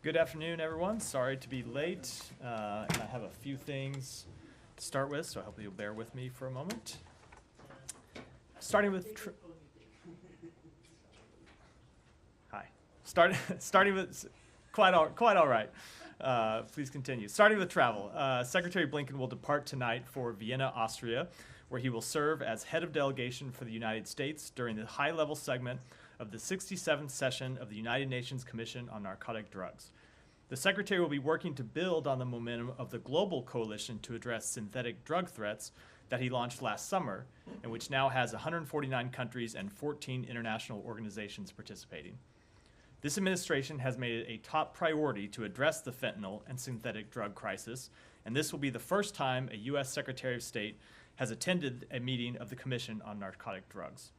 Good afternoon, everyone. Sorry to be late, and I have a few things to start with, so I hope you'll bear with me for a moment. Starting with starting with quite all right. Please continue. Starting with travel, Secretary Blinken will depart tonight for Vienna, Austria, where he will serve as head of delegation for the United States during the high-level segment of the 67th session of the United Nations Commission on Narcotic Drugs. The Secretary will be working to build on the momentum of the global coalition to address synthetic drug threats that he launched last summer, and which now has 149 countries and 14 international organizations participating. This administration has made it a top priority to address the fentanyl and synthetic drug crisis, and this will be the first time a U.S. Secretary of State has attended a meeting of the Commission on Narcotic Drugs.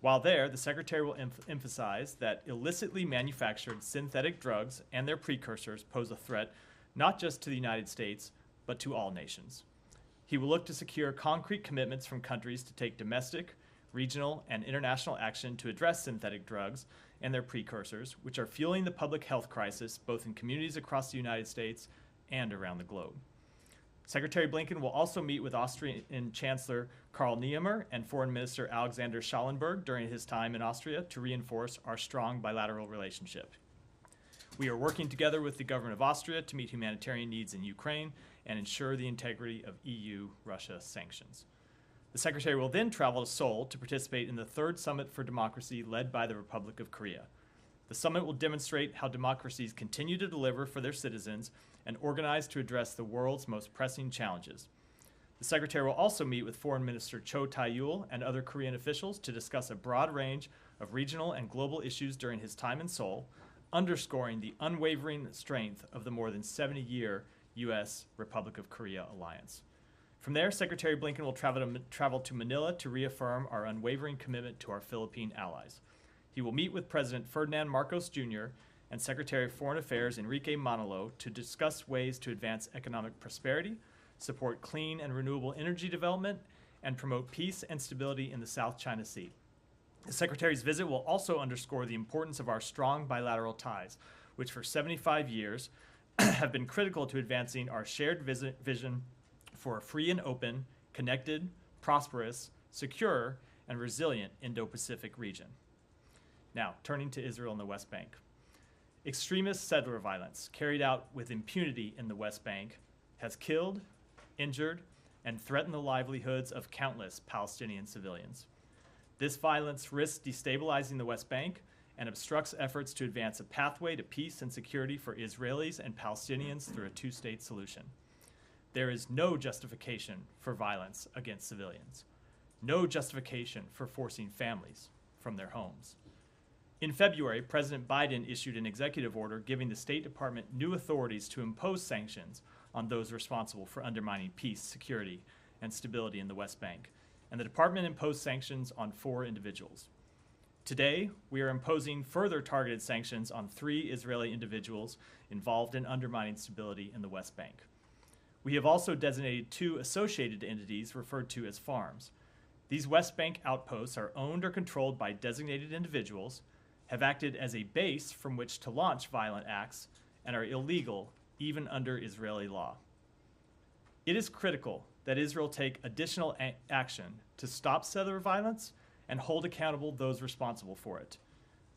While there, the Secretary will emphasize that illicitly manufactured synthetic drugs and their precursors pose a threat not just to the United States, but to all nations. He will look to secure concrete commitments from countries to take domestic, regional, and international action to address synthetic drugs and their precursors, which are fueling the public health crisis both in communities across the United States and around the globe. Secretary Blinken will also meet with Austrian Chancellor Karl Nehammer and Foreign Minister Alexander Schallenberg during his time in Austria to reinforce our strong bilateral relationship. We are working together with the government of Austria to meet humanitarian needs in Ukraine and ensure the integrity of EU-Russia sanctions. The Secretary will then travel to Seoul to participate in the third Summit for Democracy led by the Republic of Korea. The summit will demonstrate how democracies continue to deliver for their citizens and organize to address the world's most pressing challenges. The Secretary will also meet with Foreign Minister Cho Tae-yul and other Korean officials to discuss a broad range of regional and global issues during his time in Seoul, underscoring the unwavering strength of the more than 70-year U.S. Republic of Korea alliance. From there, Secretary Blinken will travel to Manila to reaffirm our unwavering commitment to our Philippine allies. He will meet with President Ferdinand Marcos Jr. and Secretary of Foreign Affairs Enrique Manalo to discuss ways to advance economic prosperity, support clean and renewable energy development, and promote peace and stability in the South China Sea. The Secretary's visit will also underscore the importance of our strong bilateral ties, which for 75 years have been critical to advancing our shared vision for a free and open, connected, prosperous, secure, and resilient Indo-Pacific region. Now, turning to Israel and the West Bank. Extremist settler violence carried out with impunity in the West Bank has killed, injured, and threatened the livelihoods of countless Palestinian civilians. This violence risks destabilizing the West Bank and obstructs efforts to advance a pathway to peace and security for Israelis and Palestinians through a two-state solution. There is no justification for violence against civilians, no justification for forcing families from their homes. In February, President Biden issued an executive order giving the State Department new authorities to impose sanctions on those responsible for undermining peace, security, and stability in the West Bank, and the department imposed sanctions on 4 individuals. Today, we are imposing further targeted sanctions on 3 Israeli individuals involved in undermining stability in the West Bank. We have also designated 2 associated entities referred to as farms. These West Bank outposts are owned or controlled by designated individuals, have acted as a base from which to launch violent acts, and are illegal even under Israeli law. It is critical that Israel take additional action to stop settler violence and hold accountable those responsible for it,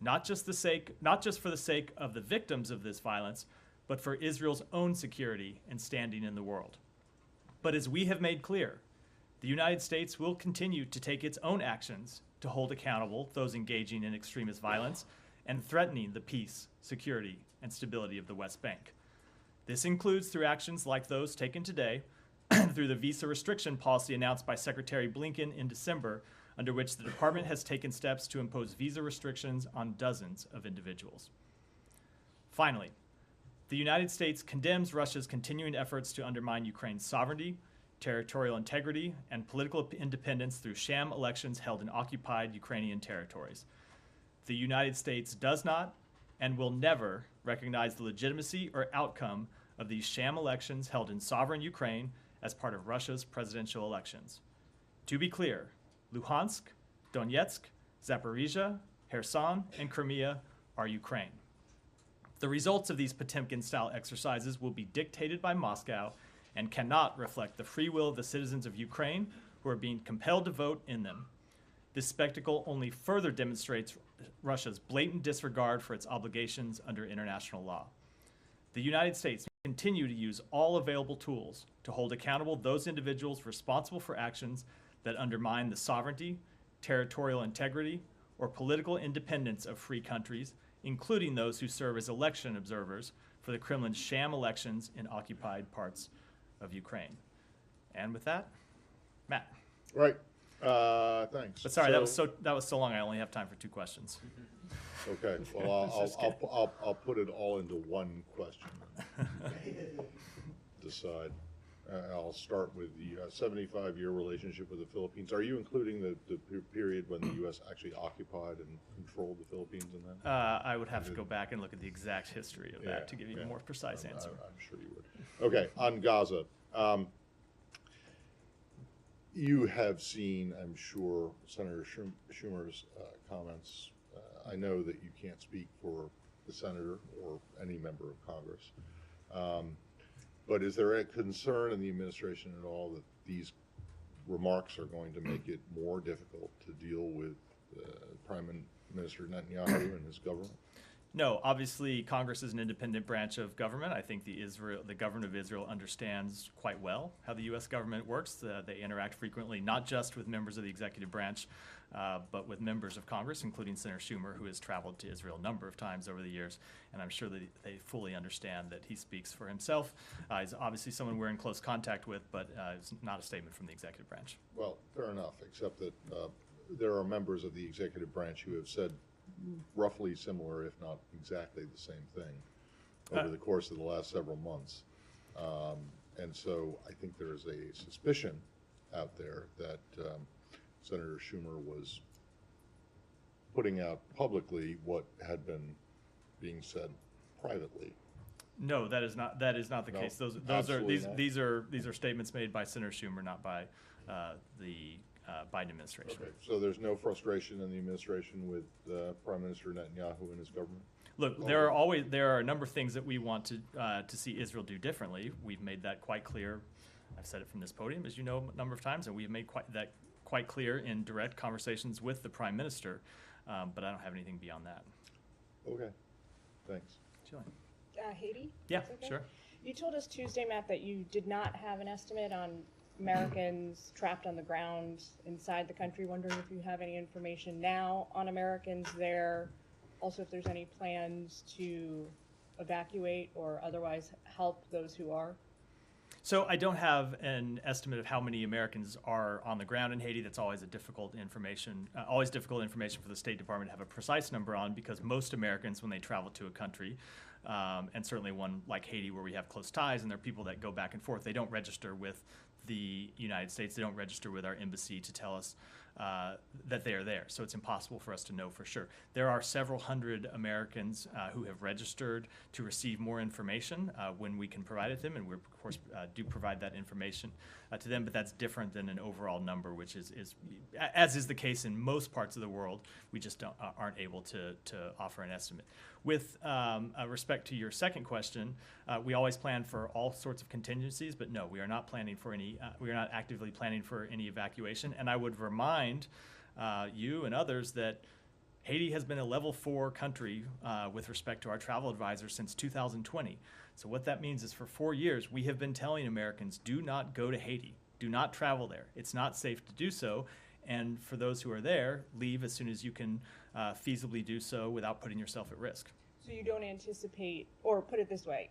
not just for the sake of the victims of this violence, but for Israel's own security and standing in the world. But as we have made clear, the United States will continue to take its own actions to hold accountable those engaging in extremist violence and threatening the peace, security, and stability of the West Bank. This includes through actions like those taken today, through the visa restriction policy announced by Secretary Blinken in December, under which the department has taken steps to impose visa restrictions on dozens of individuals. Finally, the United States condemns Russia's continuing efforts to undermine Ukraine's sovereignty, territorial integrity, and political independence through sham elections held in occupied Ukrainian territories. The United States does not and will never recognize the legitimacy or outcome of these sham elections held in sovereign Ukraine as part of Russia's presidential elections. To be clear, Luhansk, Donetsk, Zaporizhia, Kherson, and Crimea are Ukraine. The results of these Potemkin-style exercises will be dictated by Moscow and cannot reflect the free will of the citizens of Ukraine who are being compelled to vote in them. This spectacle only further demonstrates Russia's blatant disregard for its obligations under international law. The United States will continue to use all available tools to hold accountable those individuals responsible for actions that undermine the sovereignty, territorial integrity, or political independence of free countries, including those who serve as election observers for the Kremlin's sham elections in occupied parts of Ukraine. And with that, Matt. Right. Thanks. But sorry, that was so long. I only have time for 2 questions. Okay. Well, I'll put it all into one question. Decide. I'll start with the 75-year relationship with the Philippines. Are you including the period when the U.S. actually occupied and controlled the Philippines in that? I would have to go back and look at the exact history of that to give you a more precise answer. I'm sure you would. Okay, on Gaza. You have seen, I'm sure, Senator Schumer's comments. I know that you can't speak for the senator or any member of Congress. But is there a concern in the administration at all that these remarks are going to make it more difficult to deal with Prime Minister Netanyahu and his government? No, obviously Congress is an independent branch of government. I think the government of Israel understands quite well how the U.S. government works. They interact frequently, not just with members of the executive branch, but with members of Congress, including Senator Schumer, who has traveled to Israel a number of times over the years. And I'm sure that they fully understand that he speaks for himself. He's obviously someone we're in close contact with, but it's not a statement from the executive branch. Well, fair enough, except that there are members of the executive branch who have said roughly similar, if not exactly the same thing, over the course of the last several months. And so I think there is a suspicion out there that Senator Schumer was putting out publicly what had been being said privately. No, that is not the case. These are statements made by Senator Schumer, not by the Biden administration. Okay, so there's no frustration in the administration with Prime Minister Netanyahu and his government? Look, there are a number of things that we want to see Israel do differently. We've made that quite clear. I've said it from this podium, as you know, a number of times, and we've made that quite clear in direct conversations with the Prime Minister. But I don't have anything beyond that. Okay, thanks. Jillian. Haiti? Yeah, okay. Sure. You told us Tuesday, Matt, that you did not have an estimate on Americans trapped on the ground inside the country. Wondering if you have any information now on Americans there. Also, if there's any plans to evacuate or otherwise help those who are. So I don't have an estimate of how many Americans are on the ground in Haiti. That's always difficult information for the State Department to have a precise number on, because most Americans, when they travel to a country, and certainly one like Haiti where we have close ties and there are people that go back and forth, they don't register with the United States. They don't register with our embassy to tell us that they are there. So it's impossible for us to know for sure. There are several hundred Americans who have registered to receive more information when we can provide it to them, and we, of course, do provide that information to them, but that's different than an overall number, which is as is the case in most parts of the world. We just aren't able to offer an estimate. With respect to your second question, we always plan for all sorts of contingencies, but no, we are not planning for any. We are not actively planning for any evacuation. And I would remind you and others that Haiti has been a level 4 country with respect to our travel advisors since 2020. So what that means is for 4 years, we have been telling Americans, do not go to Haiti. Do not travel there. It's not safe to do so. And for those who are there, leave as soon as you can feasibly do so without putting yourself at risk. So you don't anticipate, or put it this way,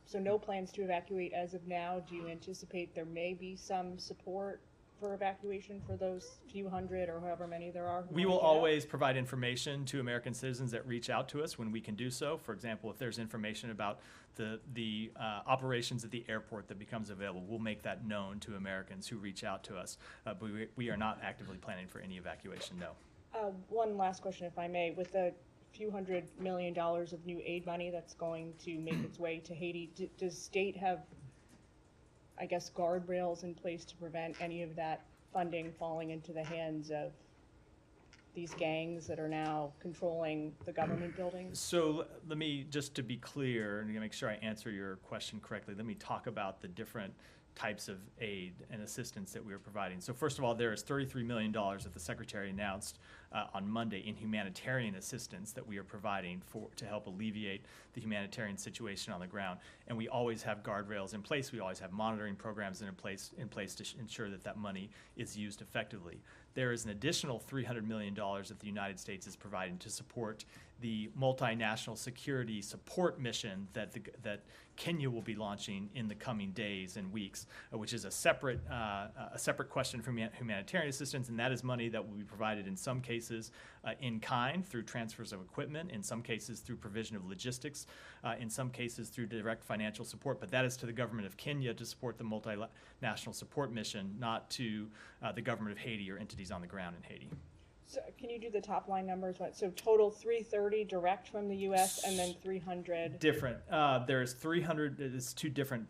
so no plans to evacuate as of now. Do you anticipate there may be some support for evacuation for those few hundred or however many there are? We will always provide information to American citizens that reach out to us when we can do so. For example, if there's information about the operations at the airport that becomes available, we'll make that known to Americans who reach out to us. But we are not actively planning for any evacuation, no. One last question, if I may. With the few $100 million of new aid money that's going to make its way to Haiti, does state have, I guess, guardrails in place to prevent any of that funding falling into the hands of these gangs that are now controlling the government buildings? So let me, just to be clear, and to make sure I answer your question correctly, let me talk about the different types of aid and assistance that we are providing. So first of all, there is $33 million that the Secretary announced on Monday in humanitarian assistance that we are providing to help alleviate the humanitarian situation on the ground. And we always have guardrails in place. We always have monitoring programs in place to ensure that that money is used effectively. There is an additional $300 million that the United States is providing to support the multinational security support mission that Kenya will be launching in the coming days and weeks, which is a separate question from humanitarian assistance, and that is money that will be provided in some cases in kind through transfers of equipment, in some cases through provision of logistics, in some cases through direct financial support. But that is to the government of Kenya to support the multinational support mission, not to the government of Haiti or entities on the ground in Haiti. So can you do the top line numbers? So total 330 direct from the U.S. and then 300. Different. There's 300. It's two different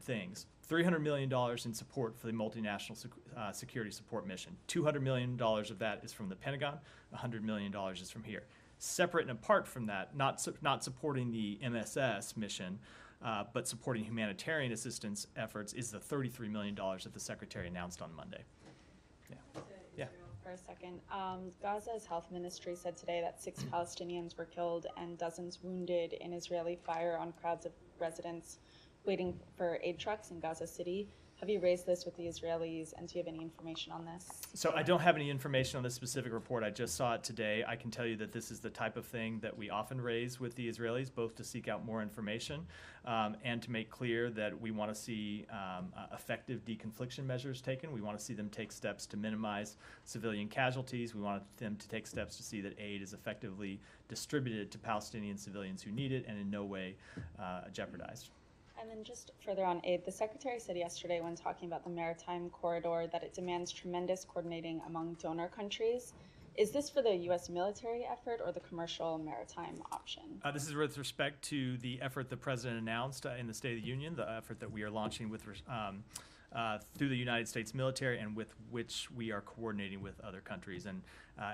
things. $300 million in support for the multinational security support mission. $200 million of that is from the Pentagon. $100 million is from here. Separate and apart from that, not supporting the MSS mission, but supporting humanitarian assistance efforts, is the $33 million that the Secretary announced on Monday. Yeah. For a second, Gaza's health ministry said today that 6 Palestinians were killed and dozens wounded in Israeli fire on crowds of residents waiting for aid trucks in Gaza City. Have you raised this with the Israelis, and do you have any information on this? So I don't have any information on this specific report. I just saw it today. I can tell you that this is the type of thing that we often raise with the Israelis, both to seek out more information and to make clear that we want to see effective deconfliction measures taken. We want to see them take steps to minimize civilian casualties. We want them to take steps to see that aid is effectively distributed to Palestinian civilians who need it and in no way jeopardized. And then just further on aid, the Secretary said yesterday when talking about the Maritime corridor that it demands tremendous coordinating among donor countries. Is this for the U.S. military effort or the commercial maritime option? This is with respect to the effort the President announced in the State of the Union, the effort that we are launching with through the United States military and with which we are coordinating with other countries. And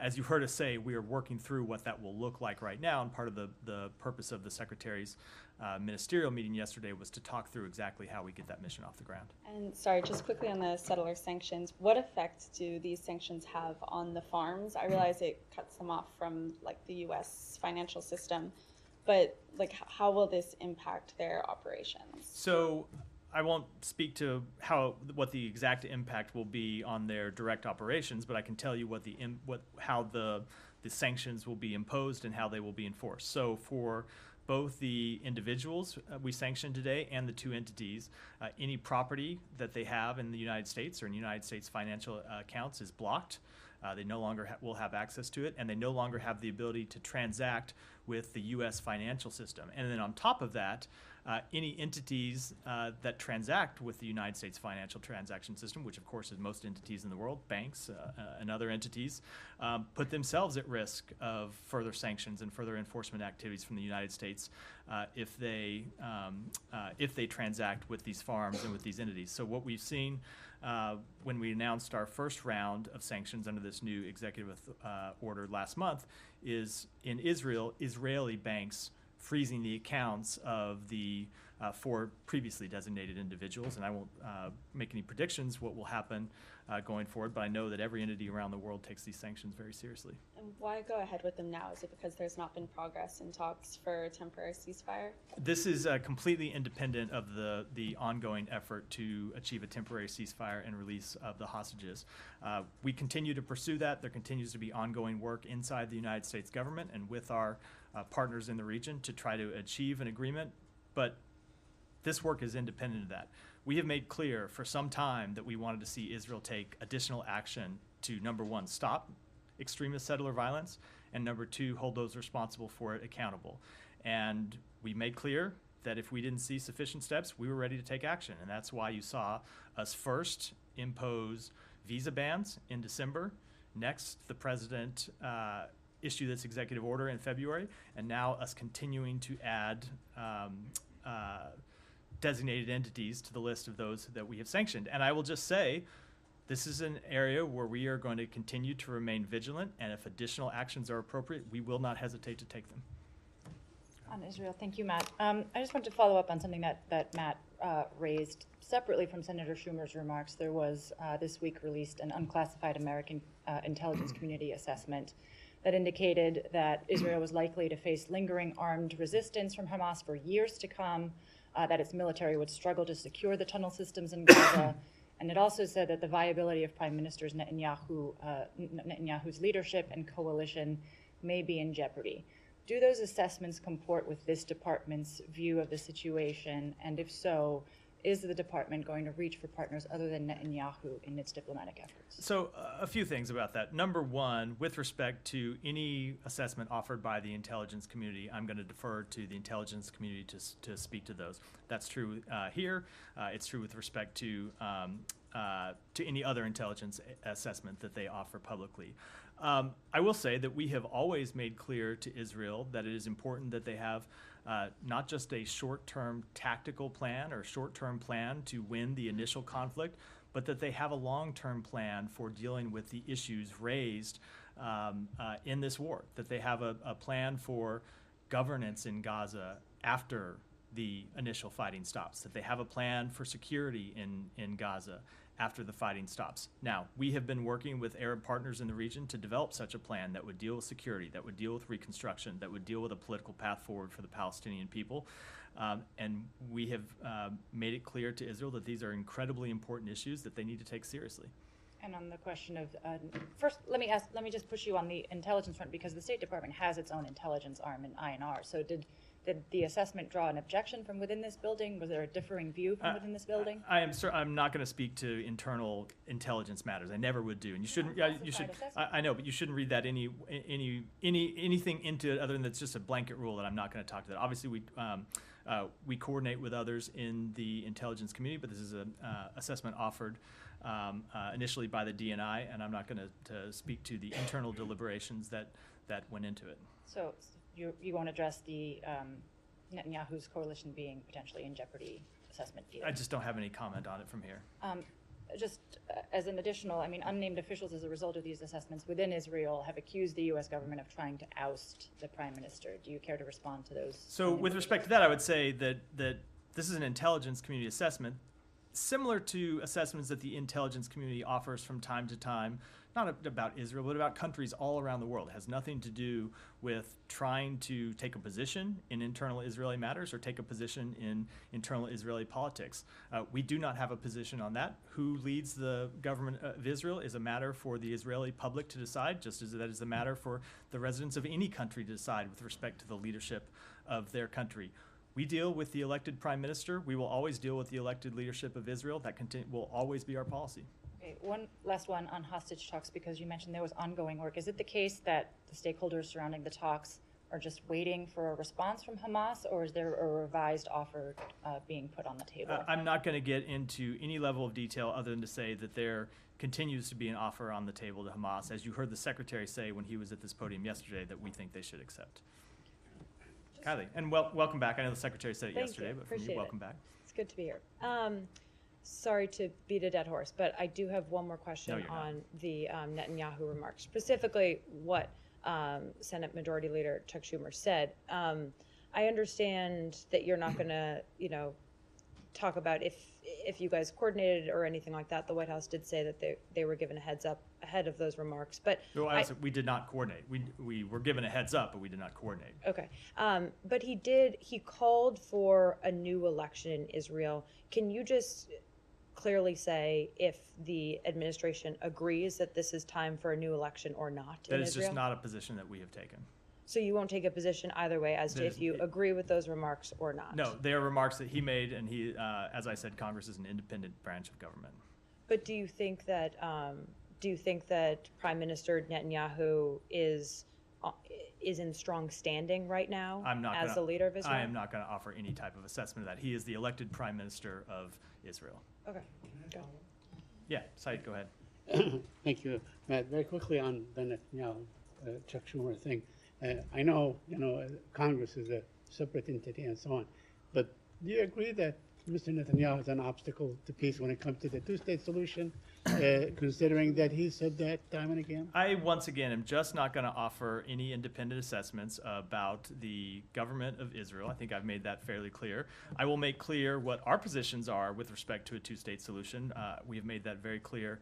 as you heard us say, we are working through what that will look like right now, and part of the purpose of the Secretary's ministerial meeting yesterday was to talk through exactly how we get that mission off the ground. And sorry, just quickly on the settler sanctions, what effect do these sanctions have on the farms? I realize it cuts them off from like the U.S. financial system, but like how will this impact their operations? So I won't speak to what the exact impact will be on their direct operations, but I can tell you how the sanctions will be imposed and how they will be enforced. So for both the individuals we sanctioned today and the two entities, any property that they have in the United States or in United States financial accounts is blocked. They no longer will have access to it, and they no longer have the ability to transact with the U.S. financial system. And then on top of that, any entities that transact with the United States financial transaction system, which of course is most entities in the world, banks and other entities, put themselves at risk of further sanctions and further enforcement activities from the United States if they transact with these farms and with these entities. So what we've seen when we announced our first round of sanctions under this new executive order last month is in Israel, Israeli banks freezing the accounts of the 4 previously designated individuals. And I won't make any predictions what will happen going forward, but I know that every entity around the world takes these sanctions very seriously. And why go ahead with them now? Is it because there's not been progress in talks for a temporary ceasefire? This is completely independent of the ongoing effort to achieve a temporary ceasefire and release of the hostages. We continue to pursue that. There continues to be ongoing work inside the United States government and with our partners in the region to try to achieve an agreement, but this work is independent of that. We have made clear for some time that we wanted to see Israel take additional action to, number one, stop extremist settler violence, and number two, hold those responsible for it accountable. And we made clear that if we didn't see sufficient steps, we were ready to take action. And that's why you saw us first impose visa bans in December. Next, the president issue this executive order in February, and now us continuing to add designated entities to the list of those that we have sanctioned. And I will just say, This is an area where we are going to continue to remain vigilant, and if additional actions are appropriate, we will not hesitate to take them. On Israel, thank you, Matt. I just want to follow up on something that Matt raised separately from Senator Schumer's remarks. There was this week released an unclassified American intelligence community assessment that indicated that Israel was likely to face lingering armed resistance from Hamas for years to come, that its military would struggle to secure the tunnel systems in Gaza, and it also said that the viability of Prime Minister Netanyahu's leadership and coalition may be in jeopardy. Do those assessments comport with this department's view of the situation? And if so, is the department going to reach for partners other than Netanyahu in its diplomatic efforts? So a few things about that. Number one, with respect to any assessment offered by the intelligence community, I'm going to defer to the intelligence community to speak to those. That's true here. It's true with respect to any other intelligence assessment that they offer publicly. I will say that we have always made clear to Israel that it is important that they have not just a short-term tactical plan or short-term plan to win the initial conflict, but that they have a long-term plan for dealing with the issues raised in this war, that they have a plan for governance in Gaza after the initial fighting stops, that they have a plan for security in Gaza after the fighting stops. Now, we have been working with Arab partners in the region to develop such a plan that would deal with security, that would deal with reconstruction, that would deal with a political path forward for the Palestinian people. And we have made it clear to Israel that these are incredibly important issues that they need to take seriously. And on the question of, first, let me just push you on the intelligence front, because the State Department has its own intelligence arm in INR. So did the assessment draw an objection from within this building? Was there a differing view from within this building? I'm not going to speak to internal intelligence matters. I never would do, and you shouldn't. You should. I know, but you shouldn't read that anything into it other than that's just a blanket rule that I'm not going to talk to that. Obviously, we coordinate with others in the intelligence community, but this is an assessment offered initially by the DNI, and I'm not going to speak to the internal deliberations that went into it. So you won't address the Netanyahu's coalition being potentially in jeopardy assessment either? I just don't have any comment on it from here. Just as an additional, unnamed officials as a result of these assessments within Israel have accused the U.S. government of trying to oust the prime minister. Do you care to respond to those? So with respect to that, I would say that this is an intelligence community assessment, similar to assessments that the intelligence community offers from time to time, not about Israel, but about countries all around the world. It has nothing to do with trying to take a position in internal Israeli matters or take a position in internal Israeli politics. We do not have a position on that. Who leads the government of Israel is a matter for the Israeli public to decide, just as that is a matter for the residents of any country to decide with respect to the leadership of their country. We deal with the elected prime minister. We will always deal with the elected leadership of Israel. That will always be our policy. Okay, one last one on hostage talks, because you mentioned there was ongoing work. Is it the case that the stakeholders surrounding the talks are just waiting for a response from Hamas, or is there a revised offer being put on the table? I'm not going to get into any level of detail other than to say that there continues to be an offer on the table to Hamas, as you heard the secretary say when he was at this podium yesterday, that we think they should accept. Kylie, and welcome back. I know the secretary said it yesterday, but from you, welcome back. It's good to be here. Sorry to beat a dead horse, but I do have one more question on the Netanyahu remarks, specifically what Senate Majority Leader Chuck Schumer said. I understand that you're not going to, talk about if you guys coordinated or anything like that. The White House did say that they were given a heads up ahead of those remarks, but we did not coordinate. We were given a heads up, but we did not coordinate. Okay, but he called for a new election in Israel. Can you just clearly say if the administration agrees that this is time for a new election or not in Israel? That is just not a position that we have taken. So you won't take a position either way as to if you agree with those remarks or not? No, they are remarks that he made, and he, as I said, Congress is an independent branch of government. But do you think that Prime Minister Netanyahu is in strong standing right now as the leader of Israel? I am not going to offer any type of assessment of that. He is the elected Prime Minister of Israel. Okay. Go. Yeah, Said, go ahead. Thank you, Matt. Very quickly on the Netanyahu, Chuck Schumer thing. I know, Congress is a separate entity and so on, but do you agree that Mr. Netanyahu is an obstacle to peace when it comes to the two-state solution, considering that he said that time and again? I, once again, am just not going to offer any independent assessments about the government of Israel. I think I've made that fairly clear. I will make clear what our positions are with respect to a two-state solution. We have made that very clear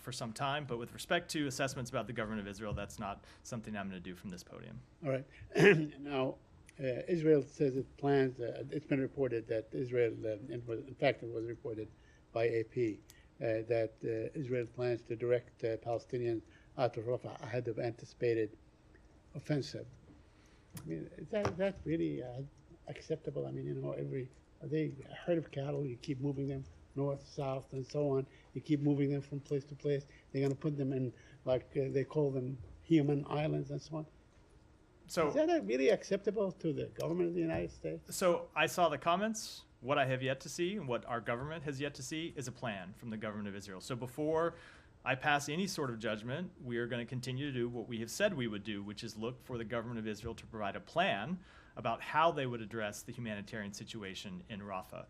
for some time, but with respect to assessments about the government of Israel, that's not something I'm going to do from this podium. All right. Now, Israel says it plans, it's been reported that Israel, in fact it was reported by AP, that Israel plans to direct Palestinians out of Rafah ahead of anticipated offensive. I mean, is that really acceptable? I mean, you know, are they a herd of cattle? You keep moving them north, south, and so on. You keep moving them from place to place. They're going to put them in, like they call them, human islands and so on. So, is that really acceptable to the government of the United States? So I saw the comments. What I have yet to see and what our government has yet to see is a plan from the government of Israel. So before I pass any sort of judgment, we are going to continue to do what we have said we would do, which is look for the government of Israel to provide a plan about how they would address the humanitarian situation in Rafah.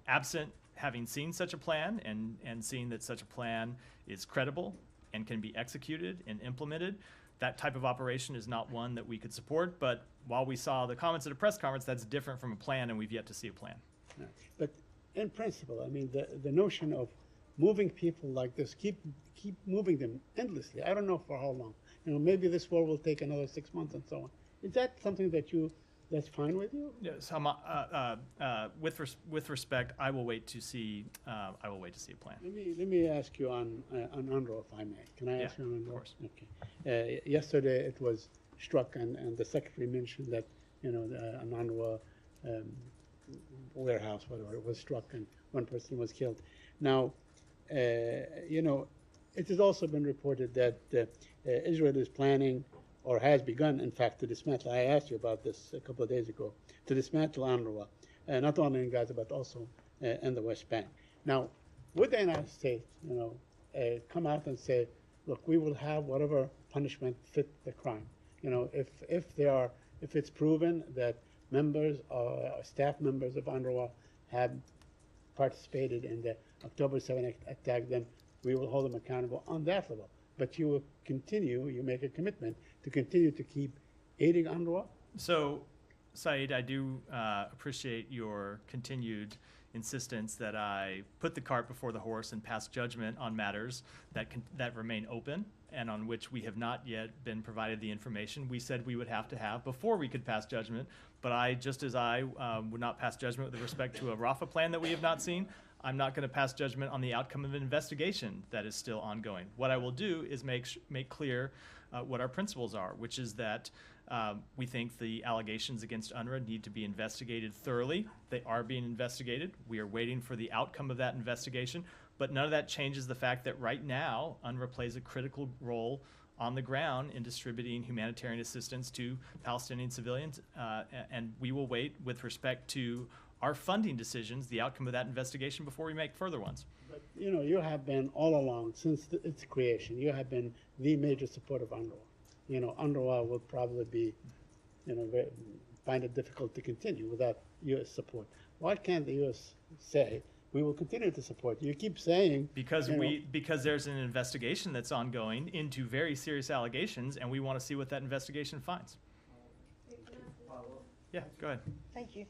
Absent having seen such a plan and seeing that such a plan is credible and can be executed and implemented, that type of operation is not one that we could support. But while we saw the comments at a press conference, that's different from a plan, and we've yet to see a plan. No. But in principle, I mean, the notion of moving people like this, keep moving them endlessly. I don't know for how long. You know, maybe this war will take another 6 months and so on. Is that something that's fine with you? Yes. With respect, I will wait to see. I will wait to see a plan. Let me ask you on UNRWA, if I may. Can I ask you on UNRWA? Of course. Okay. Yesterday it was struck, and the secretary mentioned that an UNRWA warehouse, whatever, it was struck, and one person was killed. Now, it has also been reported that Israel is planning, or has begun, in fact, to dismantle. I asked you about this a couple of days ago, to dismantle UNRWA, not only in Gaza but also in the West Bank. Now, would the United States, come out and say, look, we will have whatever punishment fit the crime? If it's proven that staff members of UNRWA have participated in the October 7th attack, then we will hold them accountable on that level. But you make a commitment to continue to keep aiding UNRWA? So, Saeed, I do appreciate your continued insistence that I put the cart before the horse and pass judgment on matters that remain open and on which we have not yet been provided the information we said we would have to have before we could pass judgment. But just as I would not pass judgment with respect to a Rafah plan that we have not seen, I'm not going to pass judgment on the outcome of an investigation that is still ongoing. What I will do is make clear what our principles are, which is that we think the allegations against UNRWA need to be investigated thoroughly. They are being investigated. We are waiting for the outcome of that investigation. But none of that changes the fact that right now, UNRWA plays a critical role on the ground in distributing humanitarian assistance to Palestinian civilians. And we will wait with respect to our funding decisions, the outcome of that investigation, before we make further ones. But, you have been all along, since its creation, you have been the major supporter of UNRWA. UNRWA will probably be, find it difficult to continue without U.S. support. Why can't the U.S. say, we will continue to support you? You keep saying... Because there's an investigation that's ongoing into very serious allegations, and we want to see what that investigation finds. Yeah, go ahead. Thank you.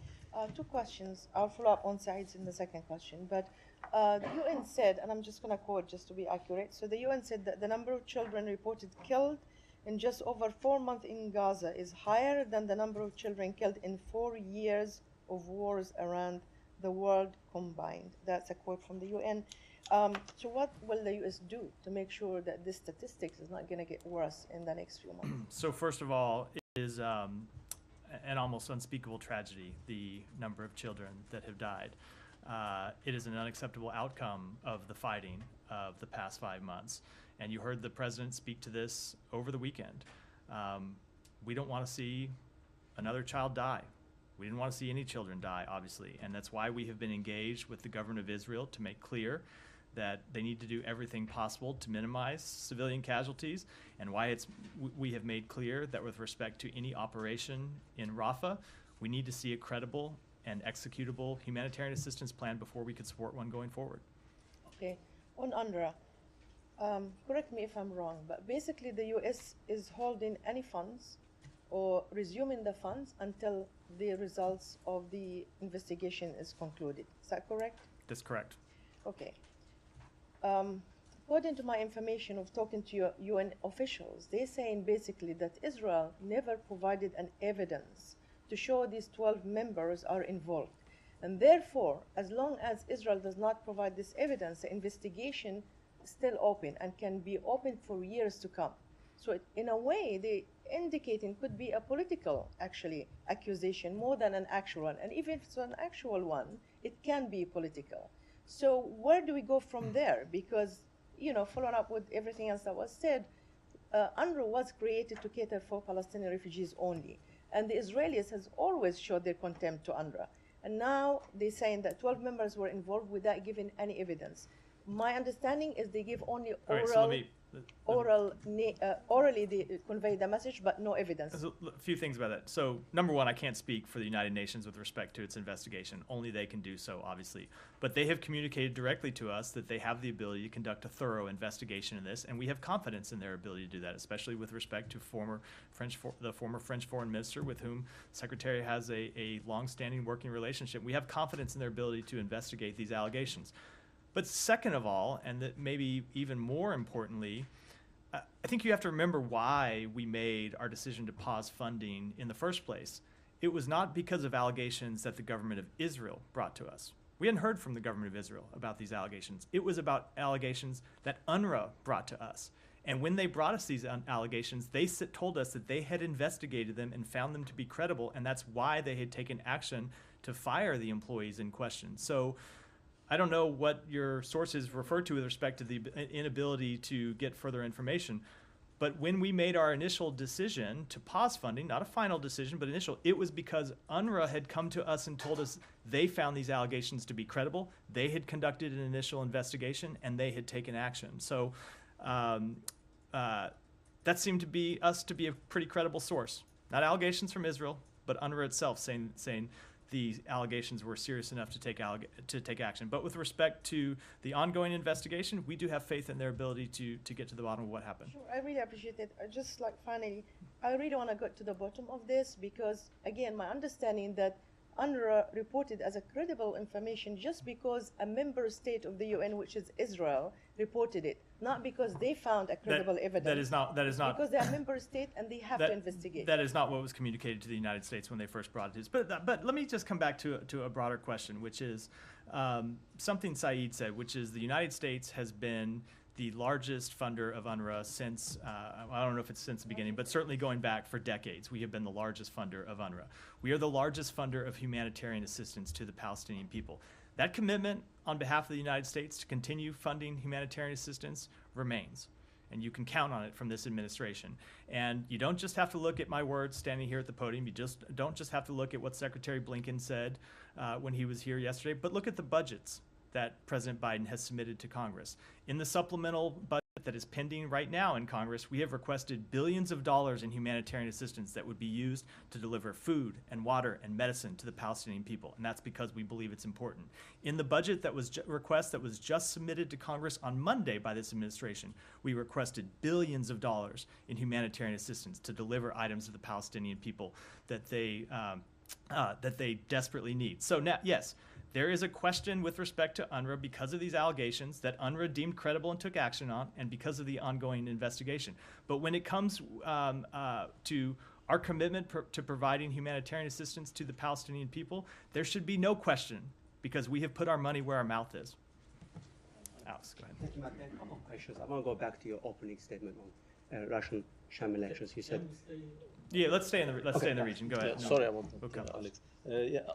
Two questions. I'll follow up on Saeed's in the second question. But the UN said, and I'm just going to quote just to be accurate, so the UN said that the number of children reported killed in just over 4 months in Gaza is higher than the number of children killed in 4 years of wars around the world combined. That's a quote from the UN. So what will the U.S. do to make sure that this statistics is not going to get worse in the next few months? So first of all, it is an almost unspeakable tragedy, the number of children that have died. It is an unacceptable outcome of the fighting of the past 5 months. And you heard the president speak to this over the weekend. We don't want to see another child die. We didn't want to see any children die, obviously. And that's why we have been engaged with the government of Israel to make clear that they need to do everything possible to minimize civilian casualties, and why we have made clear that with respect to any operation in Rafah, we need to see a credible and executable humanitarian assistance plan before we could support one going forward. Okay, on UNRWA, correct me if I'm wrong, but basically the U.S. is holding any funds or resuming the funds until the results of the investigation is concluded. Is that correct? That's correct. Okay. According to my information of talking to UN officials, they're saying basically that Israel never provided an evidence to show these 12 members are involved. And therefore, as long as Israel does not provide this evidence, the investigation is still open and can be open for years to come. So in a way, they indicating could be a political, actually, accusation more than an actual one. And even if it's an actual one, it can be political. So where do we go from there? Because, you know, following up with everything else that was said, UNRWA was created to cater for Palestinian refugees only. And the Israelis has always showed their contempt to UNRWA. And now they're saying that 12 members were involved without giving any evidence. My understanding is they give only orally they convey the message, but no evidence. There's a few things about that. So, number one, I can't speak for the United Nations with respect to its investigation. Only they can do so, obviously. But they have communicated directly to us that they have the ability to conduct a thorough investigation in this, and we have confidence in their ability to do that, especially with respect to the former French foreign minister with whom Secretary has a long-standing working relationship. We have confidence in their ability to investigate these allegations. But second of all, and that maybe even more importantly, I think you have to remember why we made our decision to pause funding in the first place. It was not because of allegations that the government of Israel brought to us. We hadn't heard from the government of Israel about these allegations. It was about allegations that UNRWA brought to us. And when they brought us these allegations, they told us that they had investigated them and found them to be credible, and that's why they had taken action to fire the employees in question. So I don't know what your sources refer to with respect to the inability to get further information, but when we made our initial decision to pause funding, not a final decision, but initial, it was because UNRWA had come to us and told us they found these allegations to be credible, they had conducted an initial investigation, and they had taken action. So that seemed to be us to be a pretty credible source. Not allegations from Israel, but UNRWA itself saying the allegations were serious enough to take action. But with respect to the ongoing investigation, we do have faith in their ability to get to the bottom of what happened. Sure, I really appreciate it. Just like finally, I really want to get to the bottom of this because, again, my understanding that UNRWA reported as a credible information just because a member state of the UN, which is Israel, reported it, not because they found a credible evidence. That is not. Because they are a member state and they have to investigate. That is not what was communicated to the United States when they first brought it. But let me just come back to a broader question, which is something Saeed said, which is the United States has been the largest funder of UNRWA since, I don't know if it's since the beginning, but certainly going back for decades, we have been the largest funder of UNRWA. We are the largest funder of humanitarian assistance to the Palestinian people. That commitment on behalf of the United States to continue funding humanitarian assistance remains. And you can count on it from this administration. And you don't just have to look at my words standing here at the podium. You don't just have to look at what Secretary Blinken said when he was here yesterday, but look at the budgets that President Biden has submitted to Congress. In the supplemental budget that is pending right now in Congress, we have requested billions of dollars in humanitarian assistance that would be used to deliver food and water and medicine to the Palestinian people, and that's because we believe it's important. In the budget that was request that was just submitted to Congress on Monday by this administration, we requested billions of dollars in humanitarian assistance to deliver items to the Palestinian people that they desperately need. So now, yes, there is a question with respect to UNRWA because of these allegations that UNRWA deemed credible and took action on, and because of the ongoing investigation. But when it comes to our commitment to providing humanitarian assistance to the Palestinian people, there should be no question because we have put our money where our mouth is. Alex, go ahead. Thank you, Matt. A couple of questions. I want to go back to your opening statement on Russian sham elections. You said. Yeah, let's stay in the region. Go ahead. Sorry, I want to Alex.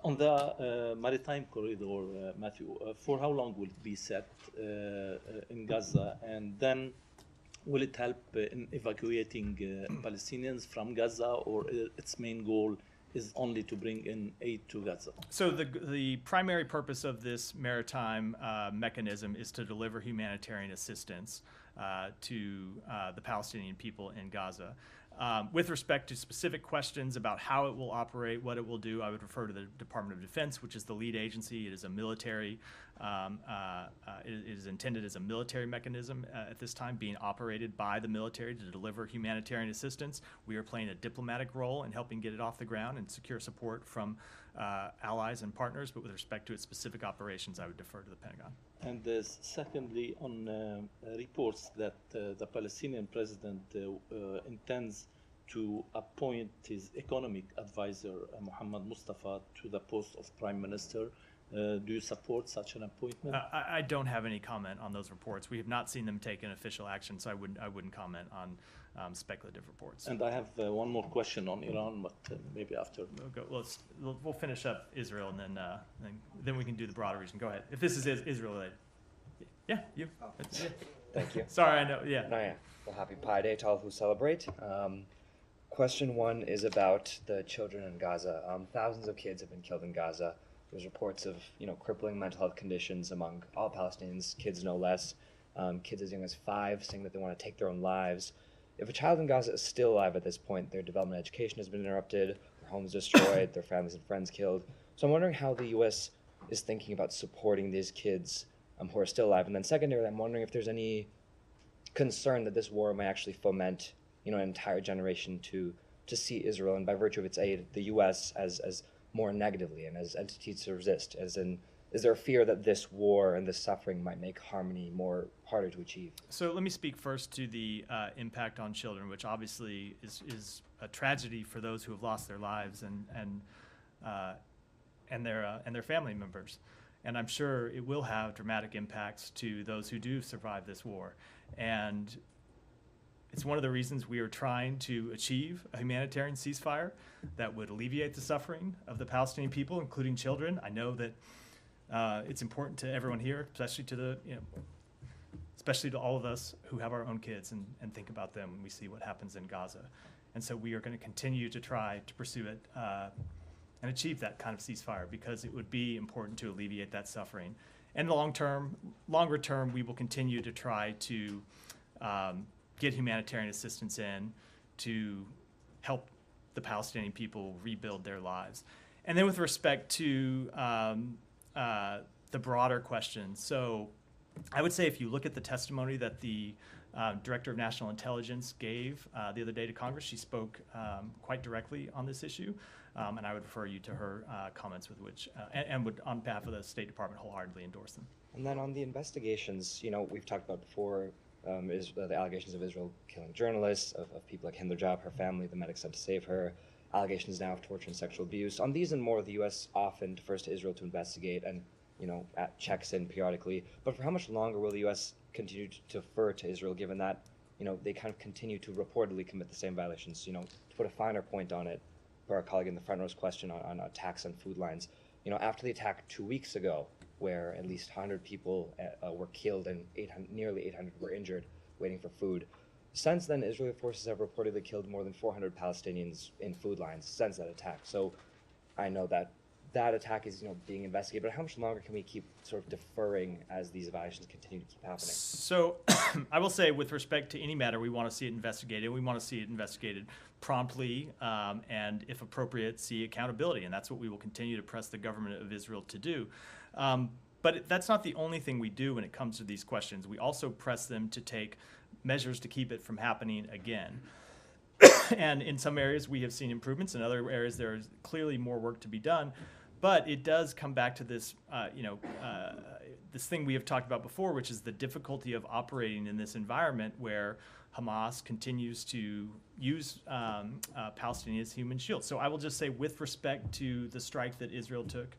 On the Maritime corridor, Matthew, for how long will it be set in Gaza? And then will it help in evacuating Palestinians from Gaza, or its main goal is only to bring in aid to Gaza? So the primary purpose of this maritime mechanism is to deliver humanitarian assistance to the Palestinian people in Gaza. With respect to specific questions about how it will operate, what it will do, I would refer to the Department of Defense, which is the lead agency. It is a military, it is intended as a military mechanism at this time, being operated by the military to deliver humanitarian assistance. We are playing a diplomatic role in helping get it off the ground and secure support from allies and partners, but with respect to its specific operations, I would defer to the Pentagon. And secondly, on reports that the Palestinian president intends to appoint his economic advisor, Mohammed Mustafa, to the post of prime minister. Do you support such an appointment? I don't have any comment on those reports. We have not seen them take an official action, so I wouldn't comment on speculative reports. And I have one more question on Iran, but maybe after. We'll finish up Israel, and then we can do the broader region. Go ahead. If this is Israel related. Yeah, you. Yeah. Thank you. Sorry, I know. Yeah. No, yeah. Well, happy Pi Day to all who celebrate. Question one is about the children in Gaza. Thousands of kids have been killed in Gaza. There's reports of crippling mental health conditions among all Palestinians, kids no less. Kids as young as 5 saying that they want to take their own lives. If a child in Gaza is still alive at this point, their development education has been interrupted, their homes destroyed, their families and friends killed. So I'm wondering how the U.S. is thinking about supporting these kids who are still alive. And then secondarily, I'm wondering if there's any concern that this war may actually foment an entire generation to see Israel, and by virtue of its aid, the U.S. as more negatively and as entities to resist. As in, is there a fear that this war and this suffering might make harmony harder to achieve? So let me speak first to the impact on children, which obviously is a tragedy for those who have lost their lives and their family members. And I'm sure it will have dramatic impacts to those who do survive this war. And it's one of the reasons we are trying to achieve a humanitarian ceasefire that would alleviate the suffering of the Palestinian people, including children. I know that it's important to everyone here, especially to all of us who have our own kids and think about them when we see what happens in Gaza. And so we are going to continue to try to pursue it and achieve that kind of ceasefire, because it would be important to alleviate that suffering. And longer term, we will continue to try to get humanitarian assistance in to help the Palestinian people rebuild their lives. And then with respect to the broader question, so I would say if you look at the testimony that the Director of National Intelligence gave the other day to Congress, she spoke quite directly on this issue, and I would refer you to her comments with which, and would, on behalf of the State Department, wholeheartedly endorse them. And then on the investigations, we've talked about before, is the allegations of Israel killing journalists, of people like Hind Rajab, her family, the medics sent to save her, allegations now of torture and sexual abuse. On these and more, the U.S. often defers to Israel to investigate and, checks in periodically. But for how much longer will the U.S. continue to defer to Israel, given that, they kind of continue to reportedly commit the same violations? To put a finer point on it, for our colleague in the front row's question on attacks on food lines, after the attack 2 weeks ago, where at least 100 people were killed and nearly 800 were injured waiting for food. Since then, Israeli forces have reportedly killed more than 400 Palestinians in food lines since that attack. So I know that attack is being investigated, but how much longer can we keep sort of deferring as these violations continue to keep happening? So I will say, with respect to any matter, we want to see it investigated. We want to see it investigated promptly and, if appropriate, see accountability. And that's what we will continue to press the government of Israel to do. But that's not the only thing we do when it comes to these questions. We also press them to take measures to keep it from happening again. And in some areas we have seen improvements. In other areas there is clearly more work to be done. But it does come back to this, this thing we have talked about before, which is the difficulty of operating in this environment where Hamas continues to use Palestinians as human shields. So I will just say, with respect to the strike that Israel took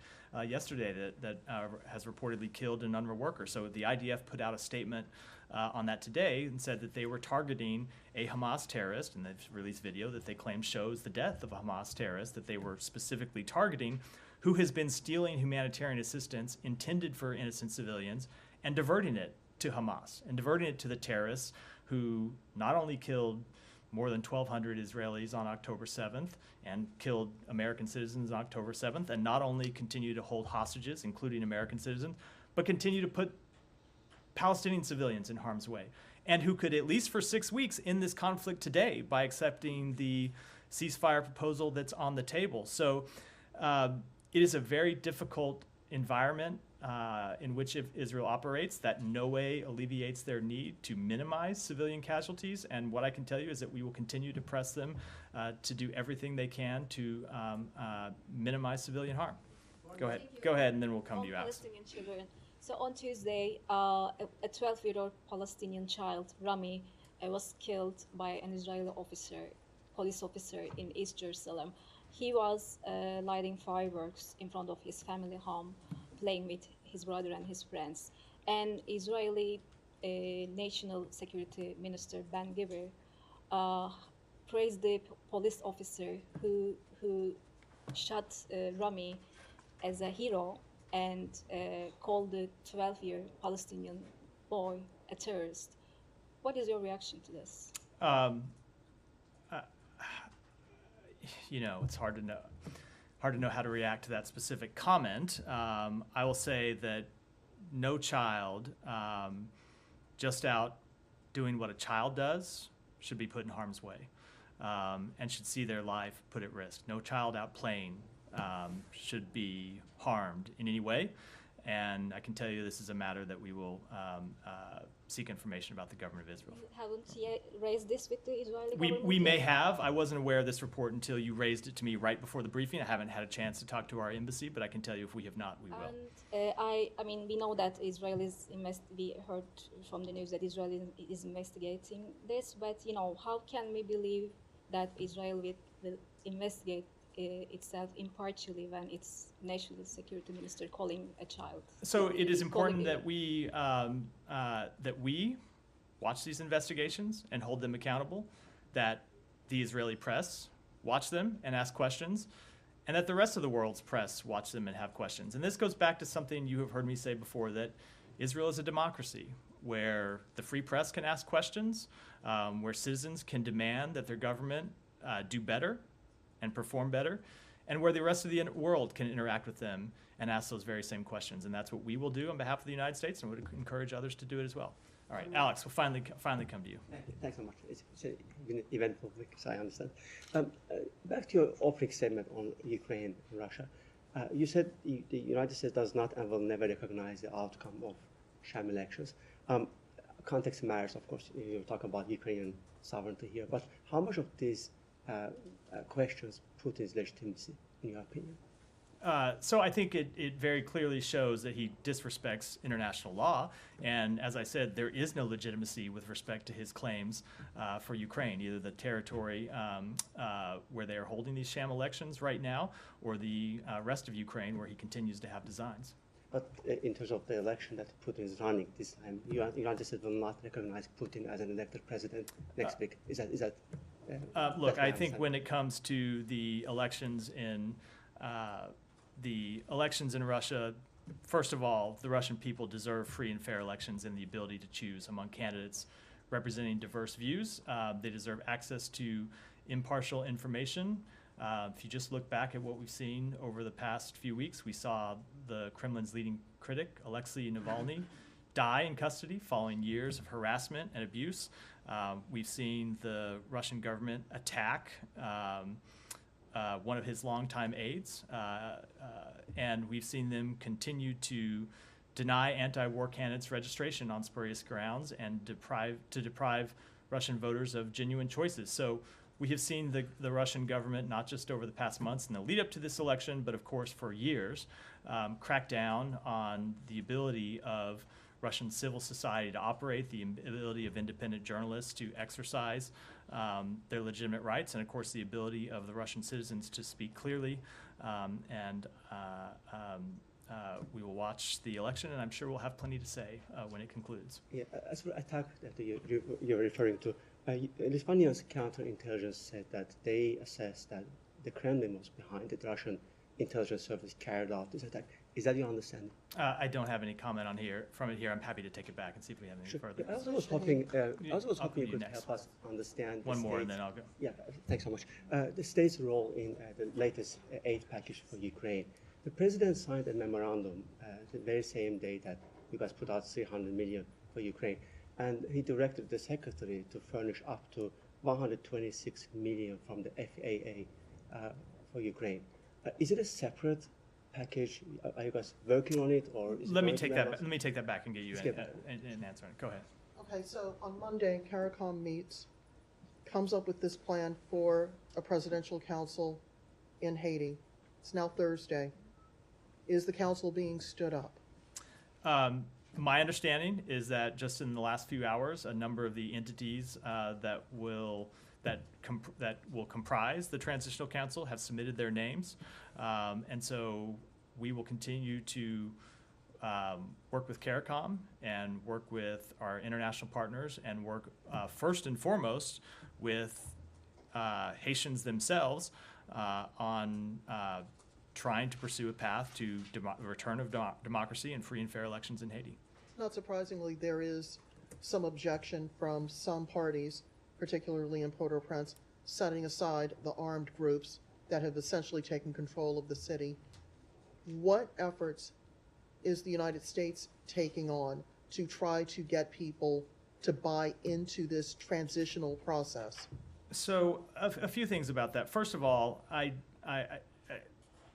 yesterday that has reportedly killed an UNRWA worker. So the IDF put out a statement on that today and said that they were targeting a Hamas terrorist, and they've released video that they claim shows the death of a Hamas terrorist that they were specifically targeting, who has been stealing humanitarian assistance intended for innocent civilians and diverting it to Hamas and diverting it to the terrorists who not only killed more than 1,200 Israelis on October 7th and killed American citizens on October 7th, and not only continue to hold hostages, including American citizens, but continue to put Palestinian civilians in harm's way. and who could, at least for 6 weeks, end this conflict today by accepting the ceasefire proposal that's on the table. So it is a very difficult environment in which Israel operates that in no way alleviates their need to minimize civilian casualties. And what I can tell you is that we will continue to press them to do everything they can to minimize civilian harm. Go ahead, and then we'll come to you, Alex. Palestinian children. So on Tuesday, a 12-year-old Palestinian child, Rami, was killed by an Israeli police officer in East Jerusalem. He was lighting fireworks in front of his family home, playing with his brother and his friends. And Israeli National Security Minister Ben Gvir praised the police officer who shot Rami as a hero and called the 12-year Palestinian boy a terrorist. What is your reaction to this? It's hard to know how to react to that specific comment. I will say that no child just out doing what a child does should be put in harm's way and should see their life put at risk. No child out playing should be harmed in any way. And I can tell you this is a matter that we will seek information about the government of Israel. Haven't you raised this with the Israeli government? We may have. I wasn't aware of this report until you raised it to me right before the briefing. I haven't had a chance to talk to our embassy, but I can tell you if we have not, we will. And we know that Israel we heard from the news that Israel is investigating this, but how can we believe that Israel will investigate itself impartially when its national security minister calling a child? So it is important that we watch these investigations and hold them accountable, that the Israeli press watch them and ask questions, and that the rest of the world's press watch them and have questions. And this goes back to something you have heard me say before, that Israel is a democracy where the free press can ask questions, where citizens can demand that their government do better and perform better, and where the rest of the world can interact with them and ask those very same questions. And that's what we will do on behalf of the United States, and would encourage others to do it as well. All right, Alex, we'll finally come to you. Thanks so much. It's an eventful week, so I understand. Back to your opening statement on Ukraine and Russia. You said the United States does not and will never recognize the outcome of sham elections. Context matters, of course. You're talking about Ukrainian sovereignty here, but how much of these questions Putin's legitimacy, in your opinion? So I think it very clearly shows that he disrespects international law. And as I said, there is no legitimacy with respect to his claims for Ukraine, either the territory where they are holding these sham elections right now, or the rest of Ukraine where he continues to have designs. But in terms of the election that Putin is running this time, the United States will not recognize Putin as an elected president next week. Is that look, I think when it comes to the elections in Russia, first of all, the Russian people deserve free and fair elections and the ability to choose among candidates representing diverse views. They deserve access to impartial information. If you just look back at what we've seen over the past few weeks, we saw the Kremlin's leading critic, Alexei Navalny, die in custody following years of harassment and abuse. We've seen the Russian government attack one of his longtime aides, and we've seen them continue to deny anti-war candidates registration on spurious grounds and deprive Russian voters of genuine choices. So we have seen the Russian government, not just over the past months in the lead up to this election, but of course for years, crack down on the ability of Russian civil society to operate, the ability of independent journalists to exercise their legitimate rights, and of course the ability of the Russian citizens to speak clearly. We will watch the election, and I'm sure we'll have plenty to say when it concludes. Yeah, as for attack that you're referring to, Lithuania's counterintelligence said that they assessed that the Kremlin was behind it. The Russian intelligence service carried out this attack. Is that your understanding? I don't have any comment on from it here. I'm happy to take it back and see if we have any further. I also was hoping you could help us understand. One more, and then I'll go. Yeah, thanks so much. The state's role in the latest aid package for Ukraine. The president signed a memorandum the very same day that you guys put out $300 million for Ukraine. and he directed the secretary to furnish up to 126 million from the FAA for Ukraine. Is it a separate package? Are you guys working on it, or is Let it me going take to that. Davos? Let me take that back and get you Skip. an answer on it. Go ahead. Okay, so on Monday, CARICOM meets, comes up with this plan for a presidential council in Haiti. It's now Thursday. Is the council being stood up? My understanding is that just in the last few hours, a number of the entities that will comprise the Transitional Council have submitted their names, and so we will continue to work with CARICOM and work with our international partners and work first and foremost with Haitians themselves on trying to pursue a path to return of democracy and free and fair elections in Haiti. Not surprisingly, there is some objection from some parties, particularly in Port-au-Prince, setting aside the armed groups that have essentially taken control of the city. What efforts is the United States taking on to try to get people to buy into this transitional process? So a few things about that. First of all,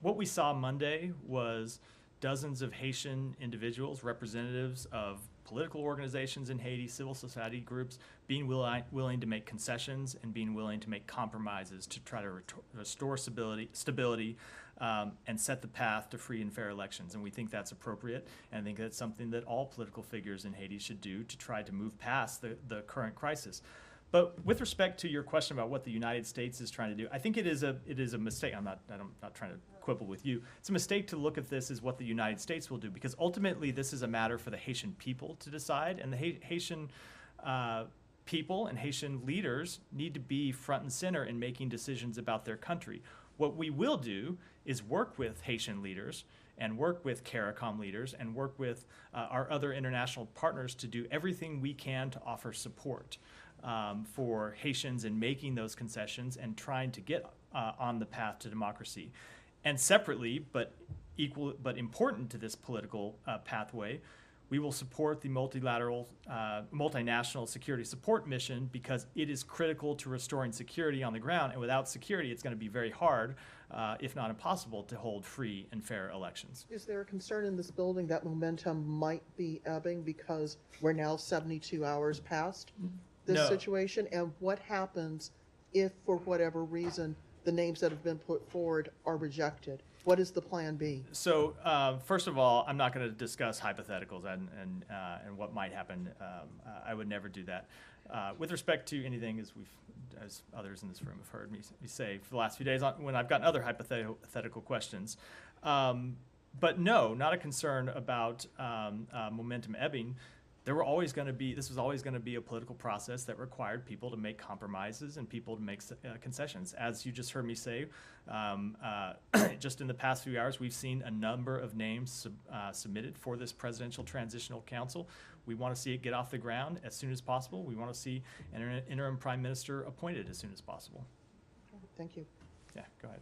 what we saw Monday was dozens of Haitian individuals, representatives of political organizations in Haiti, civil society groups, being willing to make concessions and being willing to make compromises to try to restore stability and set the path to free and fair elections. And we think that's appropriate, and I think that's something that all political figures in Haiti should do to try to move past the current crisis. But with respect to your question about what the United States is trying to do, I think it is a mistake. I'm not trying to quibble with you. It's a mistake to look at this as what the United States will do, because ultimately this is a matter for the Haitian people to decide, and the Haitian people and Haitian leaders need to be front and center in making decisions about their country. What we will do is work with Haitian leaders and work with CARICOM leaders and work with our other international partners to do everything we can to offer support for Haitians in making those concessions and trying to get on the path to democracy. And separately, but important to this political pathway, we will support the multinational security support mission because it is critical to restoring security on the ground. And without security, it's going to be very hard, if not impossible, to hold free and fair elections. Is there a concern in this building that momentum might be ebbing because we're now 72 hours past this situation? And what happens if, for whatever reason, the names that have been put forward are rejected? What is the plan B? So, first of all, I'm not going to discuss hypotheticals and what might happen. I would never do that. With respect to anything, as others in this room have heard me say for the last few days, when I've gotten other hypothetical questions, but no, not a concern about momentum ebbing. This was always going to be a political process that required people to make compromises and people to make concessions. As you just heard me say, just in the past few hours, we've seen a number of names submitted for this Presidential Transitional Council. We want to see it get off the ground as soon as possible. We want to see an interim prime minister appointed as soon as possible. Thank you. Yeah, go ahead.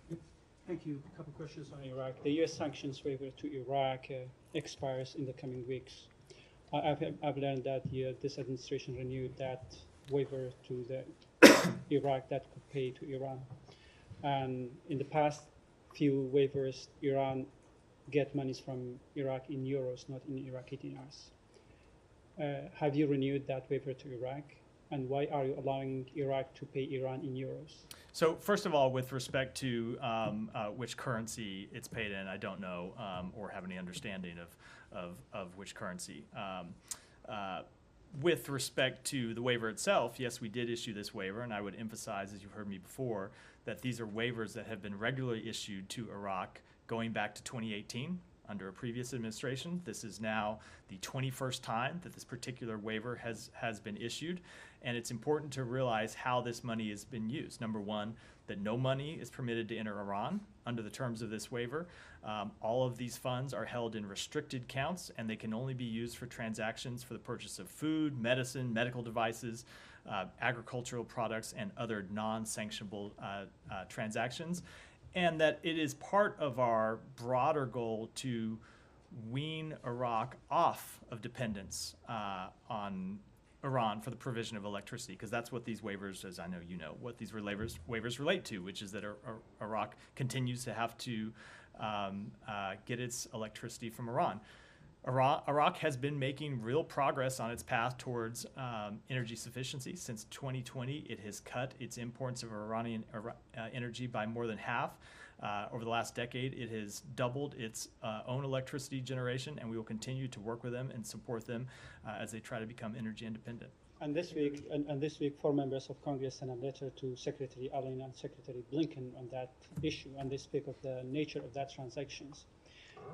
Thank you. A couple questions on Iraq. The U.S. sanctions waiver to Iraq expires in the coming weeks. I've learned that this administration renewed that waiver to the Iraq that could pay to Iran. And in the past few waivers, Iran get monies from Iraq in euros, not in Iraqi dinars. Have you renewed that waiver to Iraq? And why are you allowing Iraq to pay Iran in euros? So first of all, with respect to which currency it's paid in, I don't know or have any understanding of which currency. With respect to the waiver itself, yes, we did issue this waiver, and I would emphasize, as you've heard me before, that these are waivers that have been regularly issued to Iraq going back to 2018 under a previous administration. This is now the 21st time that this particular waiver has been issued, and it's important to realize how this money has been used. Number one, that no money is permitted to enter Iran under the terms of this waiver. All of these funds are held in restricted counts, and they can only be used for transactions for the purchase of food, medicine, medical devices, agricultural products, and other non-sanctionable transactions. And that it is part of our broader goal to wean Iraq off of dependence on Iran for the provision of electricity, because that's what these waivers, as I know you know, what these waivers relate to, which is that Iraq continues to have to get its electricity from Iran. Iraq has been making real progress on its path towards energy sufficiency. Since 2020, it has cut its imports of Iranian energy by more than half. Over the last decade, it has doubled its own electricity generation, and we will continue to work with them and support them as they try to become energy independent. And this week, 4 members of Congress sent a letter to Secretary Allen and Secretary Blinken on that issue, and they speak of the nature of that transactions.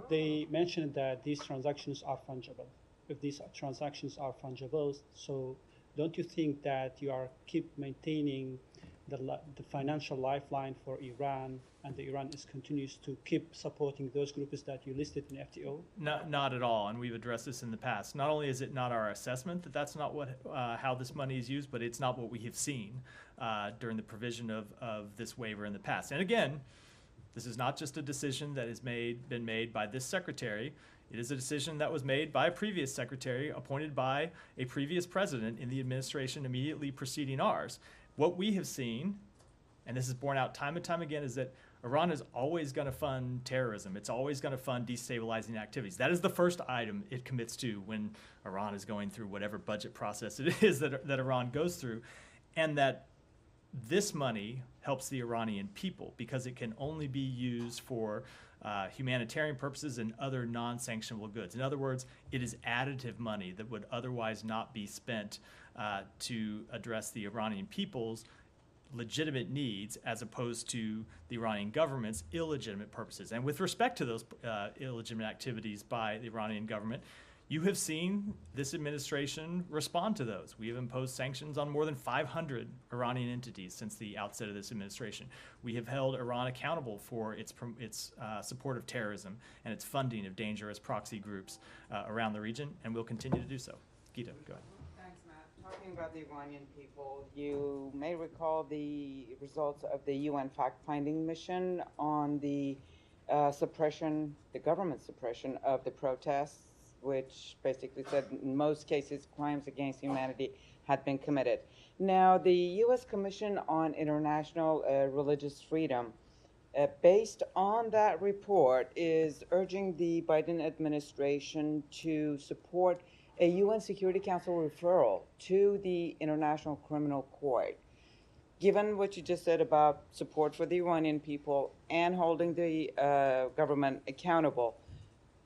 They mentioned that these transactions are fungible. If these transactions are fungible, so don't you think that you are keep maintaining the financial lifeline for Iran, and the Iran continues to keep supporting those groups that you listed in FTO? Not at all, and we've addressed this in the past. Not only is it not our assessment that that's not what how this money is used, but it's not what we have seen during the provision of this waiver in the past. And again, this is not just a decision that has been made by this secretary. It is a decision that was made by a previous secretary appointed by a previous president in the administration immediately preceding ours. What we have seen, and this is borne out time and time again, is that Iran is always going to fund terrorism. It's always going to fund destabilizing activities. That is the first item it commits to when Iran is going through whatever budget process it is that Iran goes through. And that this money helps the Iranian people because it can only be used for humanitarian purposes and other non-sanctionable goods. In other words, it is additive money that would otherwise not be spent to address the Iranian people's legitimate needs as opposed to the Iranian government's illegitimate purposes. And with respect to those illegitimate activities by the Iranian government, you have seen this administration respond to those. We have imposed sanctions on more than 500 Iranian entities since the outset of this administration. We have held Iran accountable for its support of terrorism and its funding of dangerous proxy groups around the region, and we'll continue to do so. Gita, go ahead. Thanks, Matt. Talking about the Iranian people, you may recall the results of the UN fact-finding mission on the government suppression of the protests, which basically said in most cases crimes against humanity had been committed. Now, the U.S. Commission on International Religious Freedom, based on that report, is urging the Biden administration to support a UN Security Council referral to the International Criminal Court. Given what you just said about support for the Iranian people and holding the government accountable,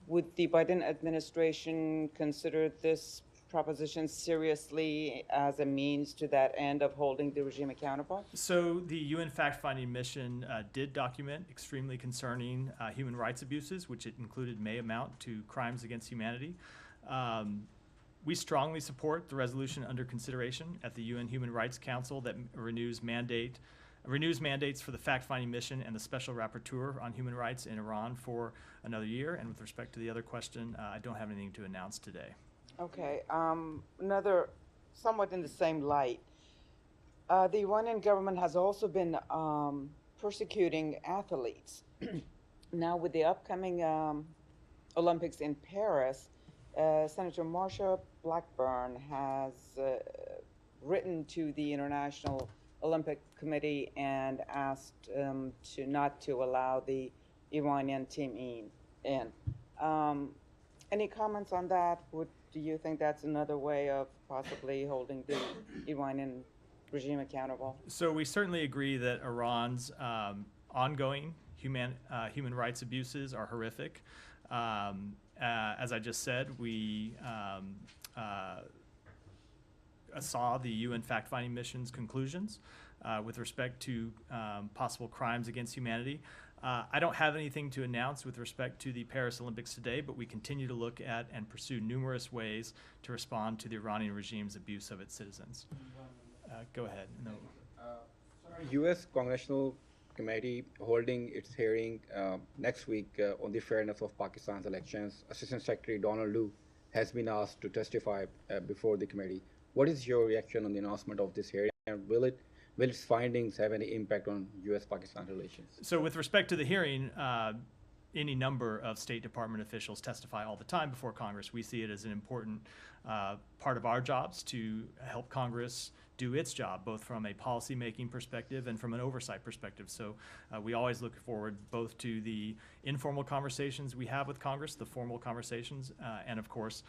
would the Biden administration consider this proposition seriously as a means to that end of holding the regime accountable? So the UN fact-finding mission did document extremely concerning human rights abuses, which it included may amount to crimes against humanity. We strongly support the resolution under consideration at the UN Human Rights Council that renews mandates for the fact-finding mission and the special rapporteur on human rights in Iran for another year. And with respect to the other question, I don't have anything to announce today. Okay. Another, somewhat in the same light, the Iranian government has also been persecuting athletes. Now, with the upcoming Olympics in Paris, Senator Marsha Blackburn has written to the International Olympic Committee and asked not to allow the Iranian team in. Any comments on that? Do you think that's another way of possibly holding the Iranian regime accountable? So we certainly agree that Iran's ongoing human rights abuses are horrific. As I just said, we saw the UN fact-finding mission's conclusions with respect to possible crimes against humanity. I don't have anything to announce with respect to the Paris Olympics today, but we continue to look at and pursue numerous ways to respond to the Iranian regime's abuse of its citizens. Go ahead. No. U.S. Congressional Committee holding its hearing next week on the fairness of Pakistan's elections. Assistant Secretary Donald Lu has been asked to testify before the committee. What is your reaction on the announcement of this hearing, and will its findings have any impact on U.S.-Pakistan relations? So with respect to the hearing, any number of State Department officials testify all the time before Congress. We see it as an important part of our jobs to help Congress do its job, both from a policy-making perspective and from an oversight perspective. So we always look forward both to the informal conversations we have with Congress, the formal conversations, and of course,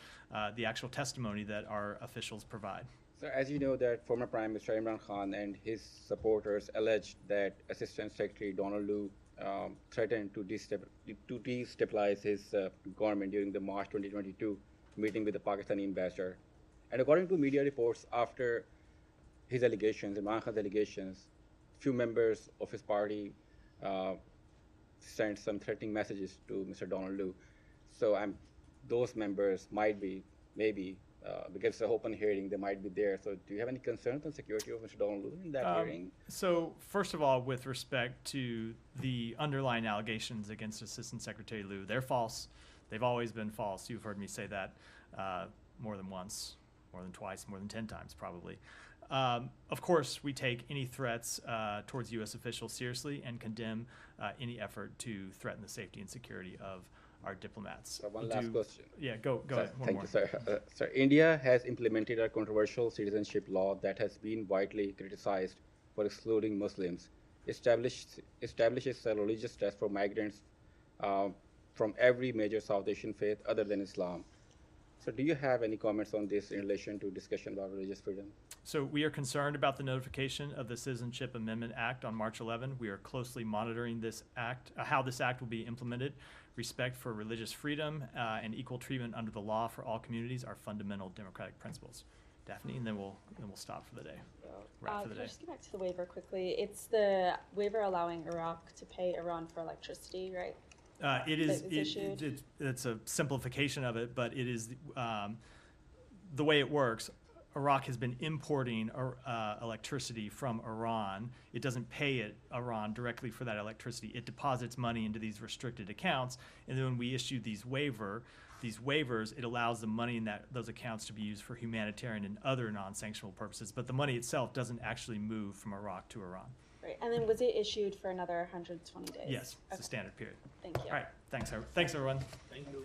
the actual testimony that our officials provide. So as you know, that former Prime Minister Imran Khan and his supporters alleged that Assistant Secretary Donald Lu threatened to destabilize his government during the March 2022 meeting with the Pakistani ambassador. And according to media reports, after his allegations, Imran Khan's allegations, few members of his party sent some threatening messages to Mr. Donald Lu. So those members might be, maybe, because it's an open hearing, they might be there. So do you have any concerns on security of Mr. Donald Lu in that hearing? So first of all, with respect to the underlying allegations against Assistant Secretary Lu, they're false. They've always been false. You've heard me say that more than once, more than twice, more than 10 times probably. Of course, we take any threats towards U.S. officials seriously and condemn any effort to threaten the safety and security of our diplomats. So one last question. Yeah, go ahead. Thank you, sir. Sir, India has implemented a controversial citizenship law that has been widely criticized for excluding Muslims. Establishes a religious test for migrants from every major South Asian faith other than Islam. So do you have any comments on this in relation to discussion about religious freedom? So we are concerned about the notification of the Citizenship Amendment Act on March 11. We are closely monitoring this act, how this act will be implemented. Respect for religious freedom and equal treatment under the law for all communities are fundamental democratic principles. Daphne, and then we'll stop for the day. Wrap for the day. Can I just get back to the waiver quickly? It's the waiver allowing Iraq to pay Iran for electricity, right? It's a simplification of it, but it is the way it works. Iraq has been importing electricity from Iran. It doesn't pay Iran directly for that electricity. It deposits money into these restricted accounts, and then when we issue these waivers, it allows the money in those accounts to be used for humanitarian and other non-sanctionable purposes. But the money itself doesn't actually move from Iraq to Iran. Right, and then was it issued for another 120 days? Yes, it's a standard period. Thank you. All right, thanks everyone. Thank you.